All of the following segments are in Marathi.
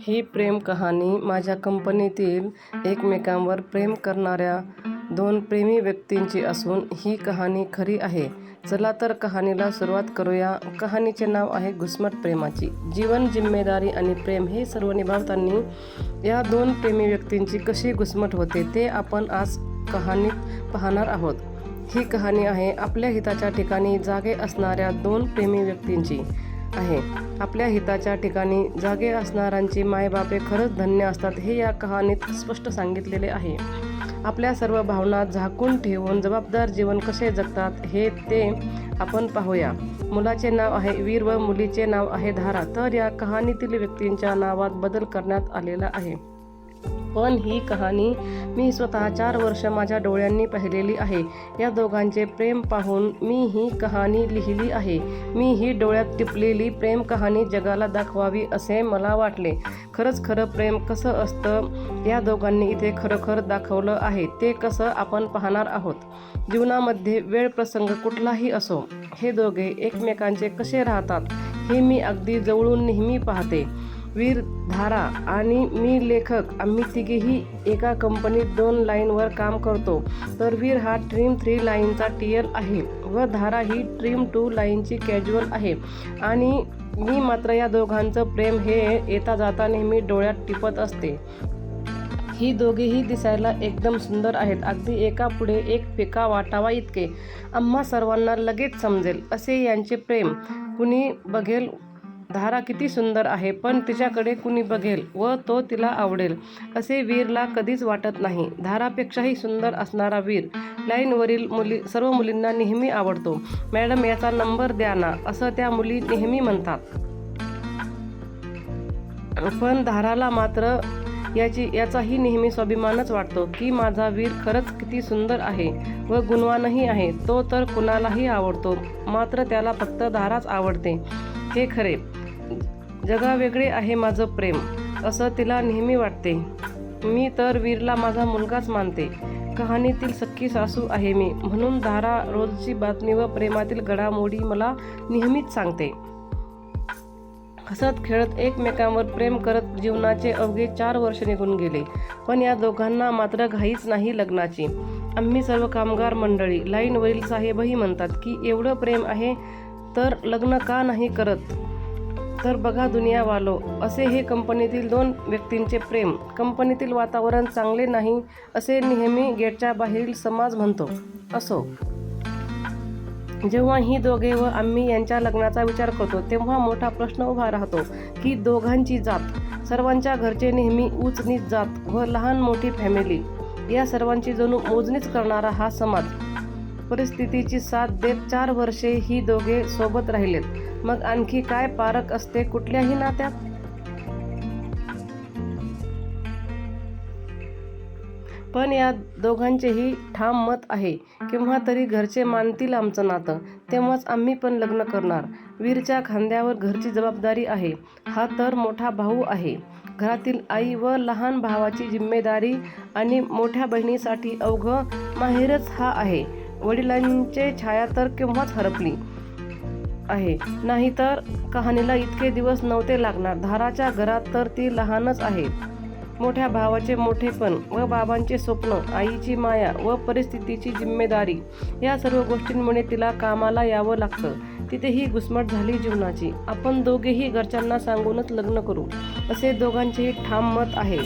ही प्रेम कहाणी माझ्या कंपनीतील एकमेकांवर प्रेम करणाऱ्या दोन प्रेमी व्यक्तींची असून ही कहाणी खरी आहे. चला तर कहाणीला सुरुवात करूया. कहाणीचे नाव आहे घुसमट प्रेमाची. जीवन, जिम्मेदारी आणि प्रेम हे सर्व निभावताना या दोन प्रेमी व्यक्तींची कशी घुसमट होते ते आपण आज कहाणीत पाहणार आहोत. ही कहाणी आहे आपल्या हिताच्या ठिकाणी जागे असणाऱ्या दोन प्रेमी व्यक्तींची आहे. आपल्या हिताच्या ठिकाणी जागे असणाऱ्यांची मायबापे खरंच धन्य असतात हे या कहाणीत स्पष्ट सांगितलेले आहे. आपल्या सर्व भावना झाकून ठेवून जबाबदार जीवन कसे जगतात हे ते आपण पाहूया. मुलाचे नाव आहे वीर व मुलीचे नाव आहे धारा. तर या कहाणीतील व्यक्तींच्या नावात बदल करण्यात आलेला आहे. पण ही कहाणी मी स्वतः 4 वर्ष माझ्या डोळ्यांनी पाहिलेली आहे. या दोघांचे प्रेम पाहून मी ही कहाणी लिहिली आहे. मी ही डोळ्यात टिपलेली प्रेम कहाणी जगाला दाखवावी असे मला वाटले. खरंच खरं प्रेम कसं असतं या दोघांनी इथे खरोखर दाखवलं आहे. ते कसं आपण पाहणार आहोत. जीवनामध्ये वेळ प्रसंग कुठलाही असो, हे दोघे एकमेकांचे कसे राहतात हे मी अगदी जवळून नेहमी पाहते. वीर, धारा आणि मी लेखक आम्ही तिघेही एका कंपनीत 2 लाईनवर काम करतो. तर वीर हा ट्रिम 3 लाईनचा TL आहे व धारा ही ट्रिम 2 लाईनची कॅज्युअल आहे. आणि मी मात्र या दोघांचं प्रेम हे येता जाता नेहमी डोळ्यात टिपत असते. ही दोघेही दिसायला एकदम सुंदर आहेत. अगदी एका पुढे एक फेका वाटावा इतके. आम्हा सर्वांना लगेच समजेल असे यांचे प्रेम. कुणी बघेल धारा किती सुंदर आहे पण तिच्याकडे कुणी बघेल व तो तिला आवडेल असे वीरला कधीच वाटत नाही. धारापेक्षाही सुंदर असणारा वीर लाईनवरील सर्व मुलींना नेहमी आवडतो. मॅडम याचा नंबर द्या ना असं त्या मुली नेहमी म्हणतात. पण धाराला मात्र याचाही नेहमी स्वाभिमानच वाटतो की माझा वीर खरंच किती सुंदर आहे व गुणवानही आहे. तो तर कुणालाही आवडतो, मात्र त्याला फक्त धाराच आवडते हे खरे. जगावेगळे आहे माझं प्रेम असं तिला नेहमी वाटते. मी तर वीरला माझा मुलगाच मानते. कहाणीतील सख्खी सासू आहे मी, म्हणून धारा रोजची बातमी व प्रेमातील घडामोडी मला नेहमीच सांगते. हसत खेळत एकमेकांवर प्रेम करत जीवनाचे अवघे 4 वर्ष निघून गेले. पण या दोघांना मात्र घाईच नाही लग्नाची. आम्ही सर्व कामगार मंडळी, लाईनवरील साहेबही म्हणतात की एवढं प्रेम आहे तर लग्न का नाही करत. तर बघा दुनियावालो, असे हे कंपनीतील 2 व्यक्तींचे प्रेम. कंपनीतील वातावरण चांगले नाही असे नेहमी गेटच्या बाहेरील समाज म्हणतो. असो, जेव्हा ही दोघे व आम्ही यांच्या लग्नाचा विचार करतो तेव्हा मोठा प्रश्न उभा राहतो की दोघांची जात. सर्वांच्या घरचे नेहमी उच्च नीच जात व लहान मोठी फॅमिली या सर्वांची जणू मोजणीच करणारा हा समाज. परिस्थितीची साथ देत 4 वर्षे ही दोघे सोबत राहिलेत. मग आणखी काय पारख असते कुठल्याही नात्यात. पण या दोघांचेही ठाम मत आहे, केव्हा तरी घरचे मानतील आमचं नातं तेव्हाच आम्ही पण लग्न करणार. वीरच्या खांद्यावर घरची जबाबदारी आहे. हा तर मोठा भाऊ आहे. घरातील आई व लहान भावाची जिम्मेदारी आणि मोठ्या बहिणीसाठी अवघं माहेरच हा आहे. वडिलांचे छाया तर केव्हाच हरपली आहे, नाहीतर कहाणीला इतके दिवस नव्हते लागणार. धाराच्या घरात तर ती लहानच आहे. मोठ्या भावाचे मोठेपण व बाबांचे स्वप्न, आईची माया व परिस्थितीची जिम्मेदारी या सर्व गोष्टींमुळे तिला कामाला यावं लागतं. तिथेही घुसमट झाली जीवनाची. आपण दोघेही घरच्यांना सांगूनच लग्न करू असे दोघांचेही ठाम मत आहे.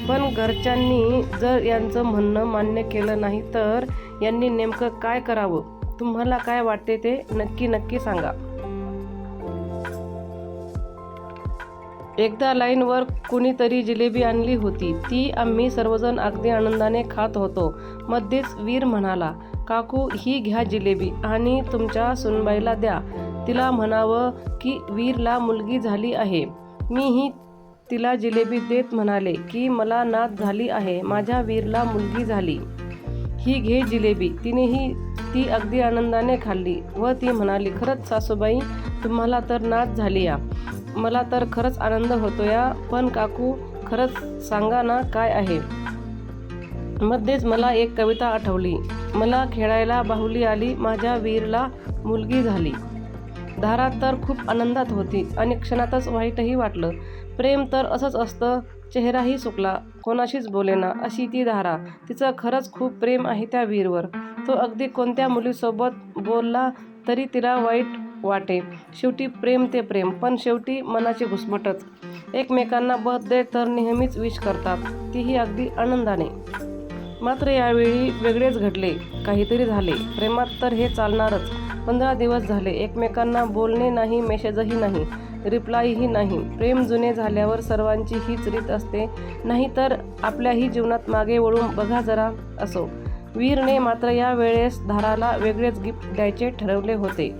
पण घरच्यांनी जर यांचं म्हणणं मान्य केलं नाही तर यांनी नेमकं काय करावं. तुम्हाला काय वाटते ते नक्की सांगा. एकदा लाईनवर कुणीतरी जिलेबी आणली होती. ती आम्ही सर्वजण अगदी आनंदाने खात होतो. मध्येच वीर म्हणाला, काकू ही घ्या जिलेबी आणि तुमच्या सुनबाईला द्या. तिला म्हणावं की वीरला मुलगी झाली आहे. मीही तिला जिलेबी देत म्हणाले की मला नात झाली आहे. माझ्या वीरला मुलगी झाली. ही घे जिलेबी. तिनेही ती अगदी आनंदाने खाल्ली व ती म्हणाली, खरंच सासूबाई तुम्हाला तर नात झाली या. मला तर खरंच आनंद होतो या. पण काकू खरंच सांगा ना काय आहे. मध्येच मला एक कविता आठवली. मला खेळायला बाहुली आली, माझ्या वीरला मुलगी झाली. धारा तर खूप आनंदात होती आणि क्षणातच वाईटही वाटलं. प्रेम तर असंच असतं. चेहराही सुकला, कोणाशीच बोलेना अशी ती धारा. तिचं खरंच खूप प्रेम आहे त्या वीरवर. तो अगदी कोणत्या मुलीसोबत बोलला तरी तिला वाईट वाटे. शेवटी प्रेम ते प्रेम, पण शेवटी मनाची घुसमटच. एकमेकांना बर्थडे तर नेहमीच विश करतात, तीही अगदी आनंदाने. मात्र यावेळी वेगळेच घडले. काहीतरी झाले. प्रेमात तर हे चालणारच. 15 दिवस झाले एकमेकांना बोलणे नाही, मेसेजही नाही, रिप्लायही नाही. प्रेम जुने झाल्यावर सर्वांची हीच रीत असते, नाहीतर आपल्याही जीवनात मागे वळून बघा जरा. असो, वीरने मात्र या वेळेस धाराला वेगळेच गिफ्ट द्यायचे ठरवले होते.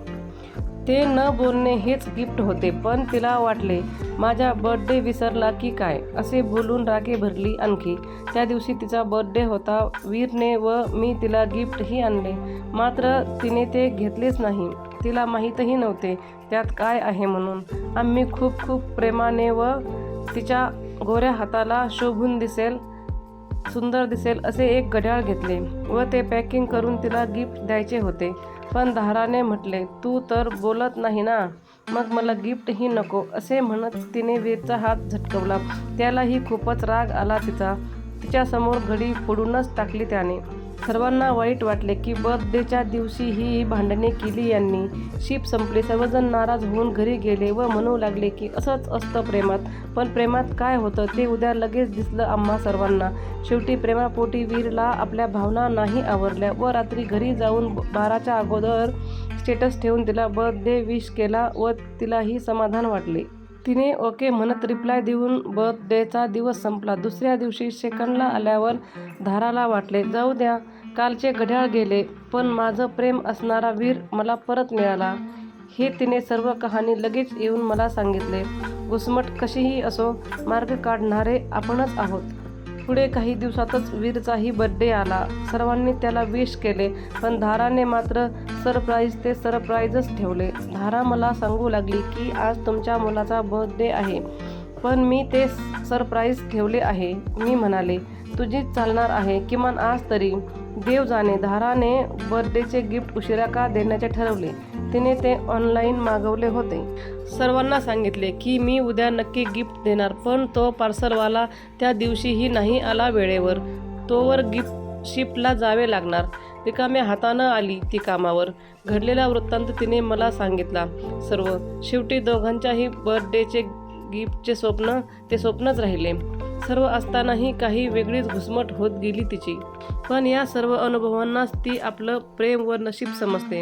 ते न बोलणे हेच गिफ्ट होते. पण तिला वाटले, माझा बर्थडे विसरला की काय, असे बोलून रागे भरली आणखी. त्या दिवशी तिचा बर्थडे होता. वीरने व मी तिला गिफ्टही आणले, मात्र तिने ते घेतलेच नाही. तिला माहीतही नव्हते त्यात काय आहे म्हणून. आम्ही खूप खूप प्रेमाने व तिच्या गोऱ्या हाताला शोभून दिसेल, सुंदर दिसेल असे एक घड्याळ घेतले व ते पॅकिंग करून तिला गिफ्ट द्यायचे होते. पण धाराने म्हटले, तू तर बोलत नाही ना, मग मला गिफ्टही नको, असे म्हणत तिने वीरचा हात झटकवला. त्यालाही खूपच राग आला तिचा. तिच्यासमोर घडी फोडूनच टाकली त्याने. सर्वांना वाईट वाटले की बर्थडेच्या दिवशी ही भांडणे केली यांनी. शिप संपली. सर्वजण नाराज होऊन घरी गेले व म्हणू लागले की असंच असतं प्रेमात. पण प्रेमात काय होतं ते उद्या लगेच दिसलं आम्हा सर्वांना. शेवटी प्रेमापोटी वीरला आपल्या भावना नाही आवरल्या व रात्री घरी जाऊन 12च्या अगोदर स्टेटस ठेवून तिला बर्थडे विश केला व तिलाही समाधान वाटले. तिने ओके म्हणत रिप्लाय देऊन बर्थडेचा दिवस संपला. दुसऱ्या दिवशी सेकंडला आल्यावर धाराला वाटले, जाऊ द्या, कालचे घड्याळ गेले, पण माझं प्रेम असणारा वीर मला परत मिळाला. हे तिने सर्व कहाणी लगेच येऊन मला सांगितले. घुसमट कशीही असो, मार्ग काढणारे आपणच आहोत. पुढे काही दिवसातच वीरचाही बर्थडे आला. सर्वांनी त्याला विश केले, पण धाराने मात्र सरप्राईज ते सरप्राईजच ठेवले. धारा मला सांगू लागली की आज तुमच्या मुलाचा बर्थडे आहे, पण मी ते सरप्राईज ठेवले आहे. मी म्हणाले, तुझीच चालणार आहे, किमान आज तरी. देव जाणे धाराने बर्थडेचे गिफ्ट उशिरा का देण्याचे ठरवले. तिने ते ऑनलाईन मागवले होते. सर्वांना सांगितले की मी उद्या नक्की गिफ्ट देणार, पण तो पार्सलवाला त्या दिवशीही नाही आला वेळेवर. तोवर गिफ्ट शिपला जावे लागणार. रिकाम्या हातानं आली ती कामावर. घडलेला वृत्तांत तिने मला सांगितला सर्व. शेवटी दोघांच्याही बर्थडेचे गिफ्टचे स्वप्न ते स्वप्नच राहिले. सर्व असतानाही काही वेगळीच घुसमट होत गेली तिची. पण या सर्व अनुभवांनाच ती आपलं प्रेम व नशीब समजते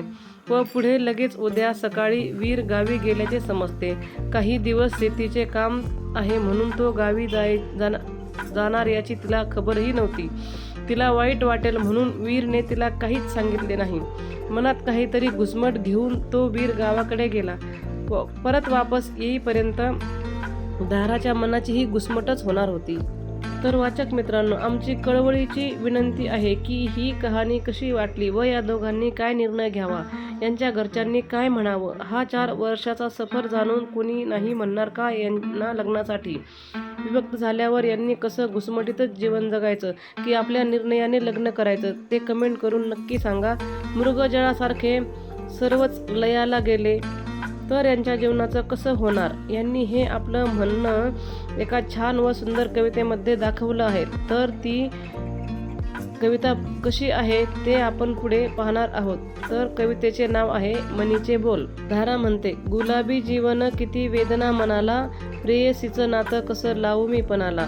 व पुढे लगेच उद्या सकाळी वीर गावी गेल्याचे समजते. काही दिवस शेतीचे काम आहे म्हणून तो गावी जाणार याची तिला खबरही नव्हती. तिला वाईट वाटेल म्हणून वीरने तिला काहीच सांगितले नाही. मनात काहीतरी घुसमट घेऊन तो वीर गावाकडे गेला. परत वापस येईपर्यंत धाराच्या मनाची ही घुसमटच होणार होती. तर वाचक मित्रांनो, आमची कळवळीची विनंती आहे की ही कहाणी कशी वाटली व या दोघांनी काय निर्णय घ्यावा, यांच्या घरच्यांनी काय म्हणावं. हा 4 वर्षाचा सफर जाणून कोणी नाही म्हणणार का यांना लग्नासाठी. विभक्त झाल्यावर यांनी कसं घुसमटीतच जीवन जगायचं की आपल्या निर्णयाने लग्न करायचं, ते कमेंट करून नक्की सांगा. मृगजळासारखे सर्वच लयाला गेले तर यांच्या जीवनाचं कसं होणार. यांनी हे आपलं म्हणणं एका छान व सुंदर कवितेमध्ये दाखवलं आहे. तर ती कविता कशी आहे ते आपण पुढे पाहणार आहोत. तर कवितेचे नाव आहे मनीचे बोल. धारा म्हणते, गुलाबी जीवन किती वेदना मनाला, प्रेयसीचं नातं कसं लावू मी पणाला.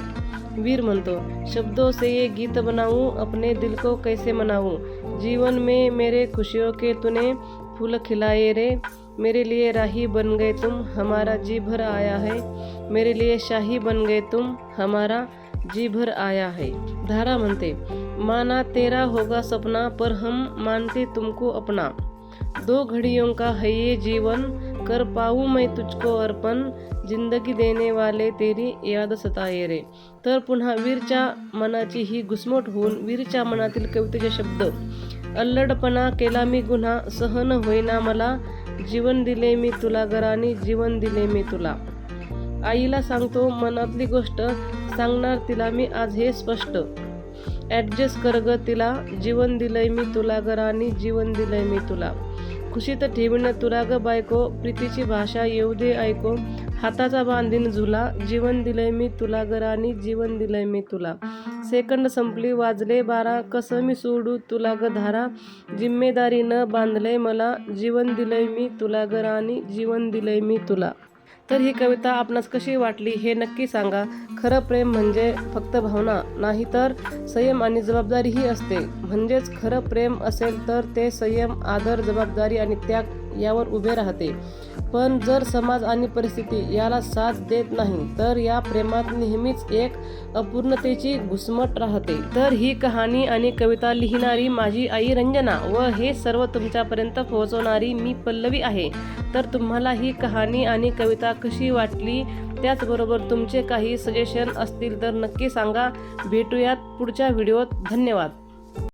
वीर म्हणतो, शब्दों से ये गीत बनाऊं, अपने दिल को कैसे मनाऊं. जीवन में मेरे खुशियों के तूने फूल खिलाए रे, मेरे लिए राही बन गए तुम, हमारा जी भर आया है. मेरे लिए शाही बन गए तुम, हमारा जी भर आया है. धारा म्हणते, माना तेरा होगा सपना, पर हम मानते तुमको अपना. 2 घड़ियों का है ये जीवन, कर पाऊँ मैं तुझको अर्पण. जिंदगी देने वाले तेरी याद सताए रे. तर पुन्हा वीरच्या मनाची ही घुसमट होऊन वीरच्या मनातील कवितेचे शब्द. अल्लडपणा केला मी गुन्हा, सहन होईना मला. जीवन दिले मी तुला गरानी, जीवन दिले मी तुला. आईला सांगतो मनातली गोष्ट, सांगणार तिला मी आज हे स्पष्ट. ॲडजस्ट कर ग तिला, जीवन दिलंय मी तुला गरानी, जीवन दिलंय मी तुला. खुशीत ठेवीन तुला ग बायको, प्रीतीची भाषा येऊ दे ऐको. हाताचा बांधीन झुला, जीवन दिलंय मी तुला ग राणी, जीवन दिलंय मी तुला. सेकंद संपली वाजले 12, कसं मी सोडू तुला ग धारा. जिम्मेदारीनं बांधलंय मला, जीवन दिलंय मी तुला ग राणी, जीवन दिलंय मी तुला. तर ही कविता आपणास कशी वाटली हे नक्की सांगा. खरं प्रेम म्हणजे फक्त भावना नाही तर संयम आणि जबाबदारीही असते. म्हणजेच खरं प्रेम असेल तर ते संयम, आदर, जबाबदारी आणि त्याग यावर उभे राहते. पण जर समाज आणि परिस्थिती याला साथ देत नाही तर या प्रेमात नेहमीच एक अपूर्णतेची घुसमट राहते. तर ही कहाणी आणि कविता लिहिणारी माझी आई रंजना व हे सर्व तुमच्यापर्यंत पोहोचवणारी मी पल्लवी आहे. तर तुम्हाला ही कहाणी आणि कविता कशी वाटली, त्याचबरोबर तुमचे काही सजेशन असतील तर नक्की सांगा. भेटूयात पुढच्या व्हिडिओत. धन्यवाद.